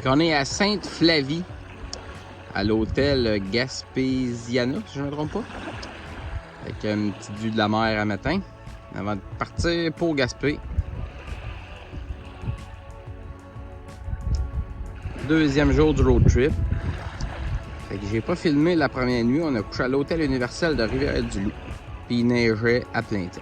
On est à Sainte-Flavie, à l'hôtel Gaspésiana, si je ne me trompe pas. Avec une petite vue de la mer à matin, avant de partir pour Gaspé. Deuxième jour du road trip. Fait que j'ai pas filmé la première nuit. On a couché à l'hôtel universel de Rivière-du-Loup. Puis il neigeait à plein temps.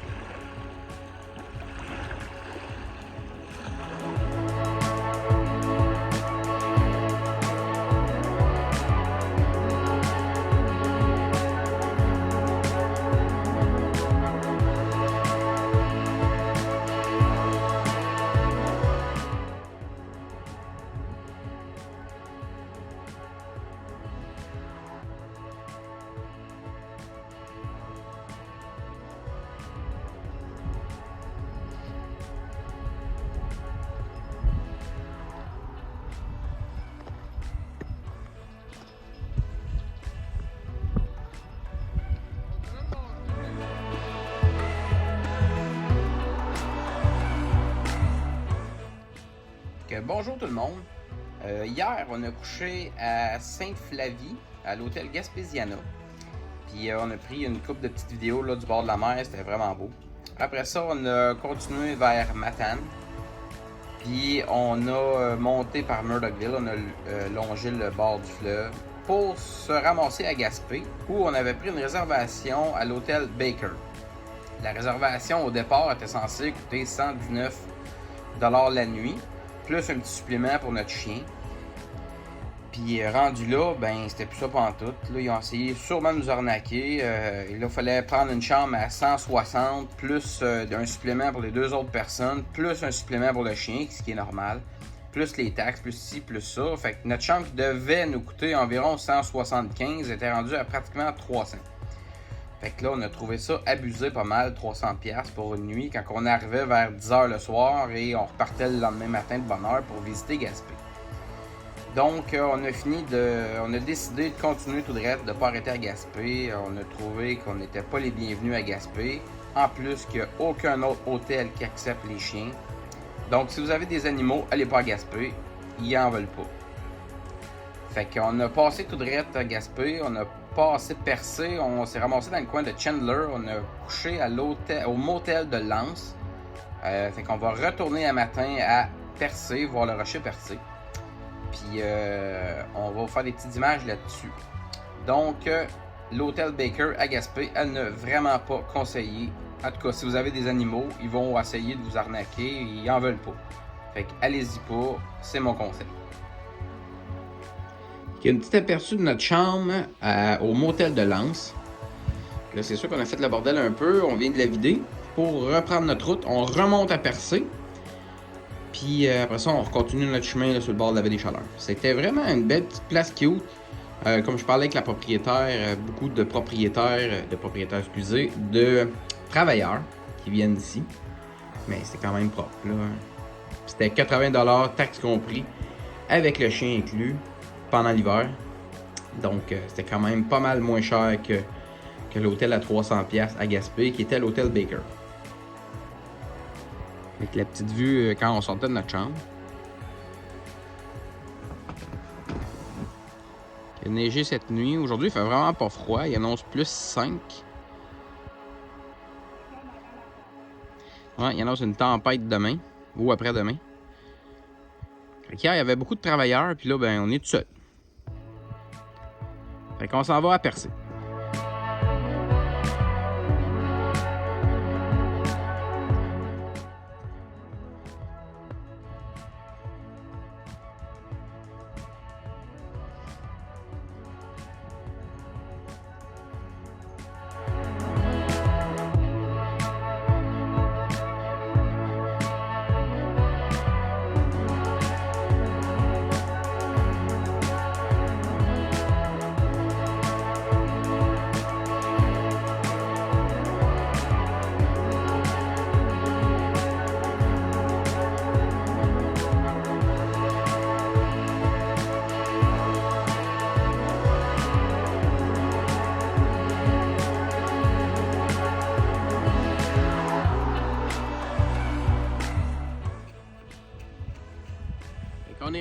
Bonjour tout le monde. Hier, on a couché à Sainte-Flavie, à l'hôtel Gaspésiana. Puis on a pris une couple de petites vidéos là, du bord de la mer, c'était vraiment beau. Après ça, on a continué vers Matane. Puis on a monté par Murdochville, on a longé le bord du fleuve pour se ramasser à Gaspé, où on avait pris une réservation à l'hôtel Baker. La réservation au départ était censée coûter 119$ la nuit, plus un petit supplément pour notre chien. Puis rendu là, ben c'était plus ça pantoute. Là, ils ont essayé sûrement de nous arnaquer. Et là, il fallait prendre une chambre à 160, plus un supplément pour les deux autres personnes, plus un supplément pour le chien, ce qui est normal, plus les taxes, plus ci, plus ça. Fait que notre chambre qui devait nous coûter environ 175 était rendue à pratiquement 300. Fait que là, on a trouvé ça abusé pas mal, 300$ pour une nuit, quand on arrivait vers 10h le soir et on repartait le lendemain matin de bonne heure pour visiter Gaspé. Donc, on a décidé de continuer tout droit, de ne pas arrêter à Gaspé. On a trouvé qu'on n'était pas les bienvenus à Gaspé. En plus, qu'il n'y a aucun autre hôtel qui accepte les chiens. Donc, si vous avez des animaux, allez pas à Gaspé, ils en veulent pas. Fait qu'on a passé tout droit à Gaspé, on a passé Percé, on s'est ramassé dans le coin de Chandler, on a couché au motel de Lance. Fait qu'on va retourner un matin à Percé, voir le rocher Percé. Puis on va faire des petites images là-dessus. Donc, l'hôtel Baker à Gaspé, elle n'a vraiment pas conseillé. En tout cas, si vous avez des animaux, ils vont essayer de vous arnaquer, ils en veulent pas. Fait que allez-y pas, c'est mon conseil. Il y a une petite aperçu de notre chambre au motel de Lance. Là, c'est sûr qu'on a fait le bordel un peu. On vient de la vider. Pour reprendre notre route, on remonte à Percé. Puis après ça, on continue notre chemin là, sur le bord de la baie des Chaleurs. C'était vraiment une belle petite place cute. Comme je parlais avec la propriétaire, beaucoup de travailleurs qui viennent d'ici. Mais c'était quand même propre. Là. C'était 80$, taxes compris, avec le chien inclus, pendant l'hiver. Donc, c'était quand même pas mal moins cher que l'hôtel à 300$ à Gaspé, qui était l'hôtel Baker. Avec la petite vue quand on sortait de notre chambre. Il a neigé cette nuit. Aujourd'hui, il fait vraiment pas froid. Il annonce plus 5. Ouais, il annonce une tempête demain ou après-demain. Hier, il y avait beaucoup de travailleurs, puis là, ben, on est tout seul. Fait qu'on s'en va à Percé.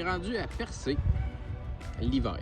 est rendu à Percé l'hiver.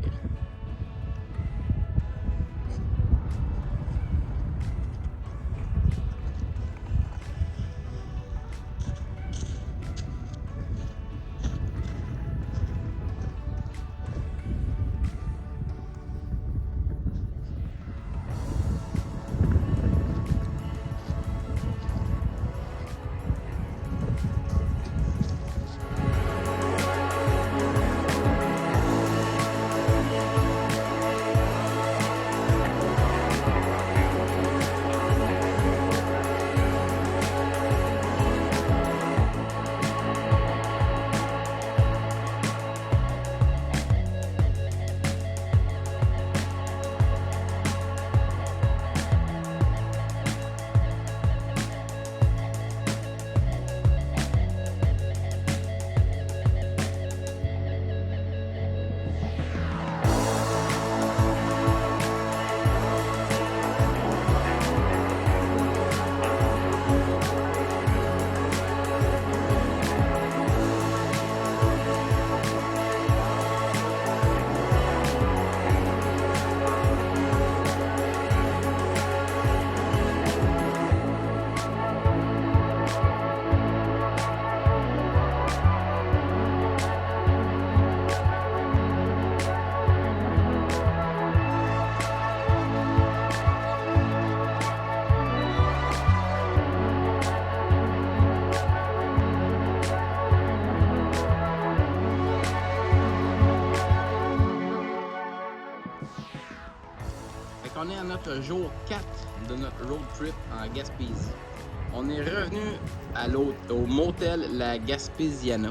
On est à notre jour 4 de notre road trip en Gaspésie. On est revenu au motel La Gaspésiana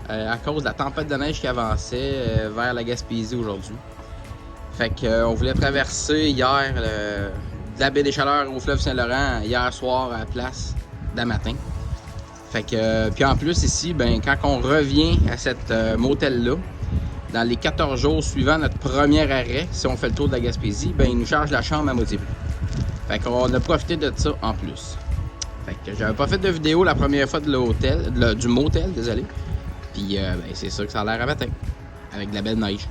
à cause de la tempête de neige qui avançait vers la Gaspésie aujourd'hui. Fait qu'on voulait traverser hier de la baie des Chaleurs au fleuve Saint-Laurent hier soir à la place d'un matin. Fait que puis en plus ici, ben quand on revient à cette motel-là, dans les 14 jours suivant notre premier arrêt, si on fait le tour de la Gaspésie, ben ils nous chargent la chambre à moitié prix. Fait qu'on a profité de ça en plus. Fait que j'avais pas fait de vidéo la première fois de l'hôtel, du motel, désolé. Puis ben c'est ça que ça a l'air à matin, avec de la belle neige.